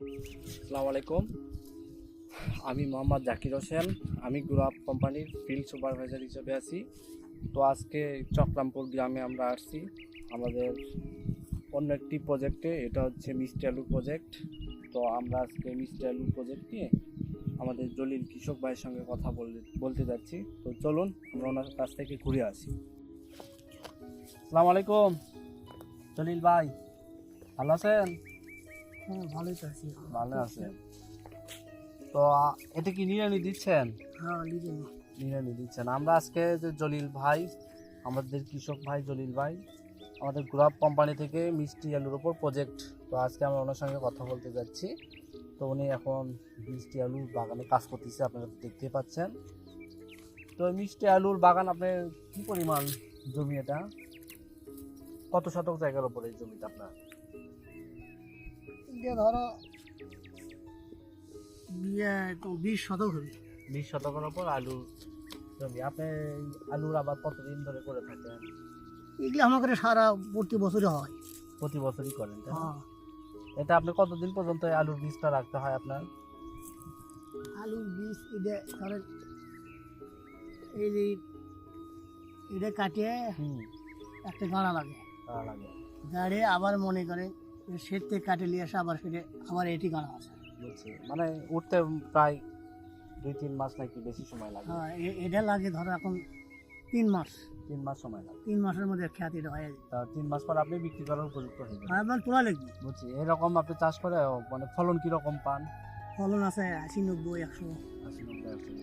আসসালামু আলাইকুম। আমি মোহাম্মদ জাকির হোসেন। আমি গ্রোআপ কোম্পানির ফিল্ড সুপারভাইজার হিসেবে আছি। তো আজকে চক্রামপুর গ্রামে আমরা আসছি আমাদের অন্য একটি প্রজেক্টে। এটা হচ্ছে মিষ্টি আলু প্রজেক্ট। তো আমরা আজকে মিষ্টি আলু প্রজেক্ট নিয়ে আমাদের জলিল কৃষক ভাইয়ের সঙ্গে কথা বলতে যাচ্ছি। তো চলুন আমরা ওনার কাছ থেকে ঘুরে আসি। আসসালামু আলাইকুম জলিল ভাই, ভালো আছেন? হ্যাঁ, ভালোই তো আছি। ভালো আছেন। তো এটা কি নিড়ানি দিচ্ছেন? হ্যাঁ, লিখেন। নিড়ানি দিচ্ছেন। আমরা আজকে যে জলিল ভাই, আমাদের কৃষক ভাই জলিল ভাই, আমাদের গ্রোআপ কোম্পানি থেকে মিষ্টি আলুর ওপর প্রজেক্ট। তো আজকে আমরা ওনার সঙ্গে কথা বলতে যাচ্ছি। তো উনি এখন মিষ্টি আলুর বাগানে কাজ করতেছে, আপনারা দেখতে পাচ্ছেন। তো এই মিষ্টি আলুর বাগান আপনার কি পরিমাণ জমি? এটা কত শতক জায়গার ওপরে এই জমিটা আপনার? এটা ধরো 20 শতক হবে। 20 শতকের ওপর আলু জমি। আপনি এই আলুর আবাদ কতদিন ধরে করে থাকেন? এগুলো আমাদের সারা প্রতি বছরই হয়। প্রতি বছরই করেন, তাই না? হ্যাঁ, এটা আপনি কতদিন পর্যন্ত এই আলুর বীজটা রাখতে হয় আপনার? আলুর বীজ এটা ধরেন এই যে এটা কাটিয়ে একটা গাড়া লাগে। তারা লাগে, গাড়ে আবার মনে করে সেট থেকে কাটে নিয়ে আসে, আবার সেটা আবার এটি গাড়া আছে। বুঝছি। মানে উঠতে প্রায় 2-3 মাস নাকি বেশি সময় লাগে? হ্যাঁ, এটা লাগে ধরো এখন 3 মাস। 3 মাস সময় লাগে। 3 মাসের মধ্যে খ্যাতিটা হয়ে যায়। তা 3 মাস পর আপনি বিক্রি করার উপযুক্ত হয়ে যাবেন। আবার তোলা লাগবে। বুঝছি। এরকম আপনি চাষ করে মানে ফলন কিরকম পান? ফলন আছে 80, 90, 100। 80-90 একশো।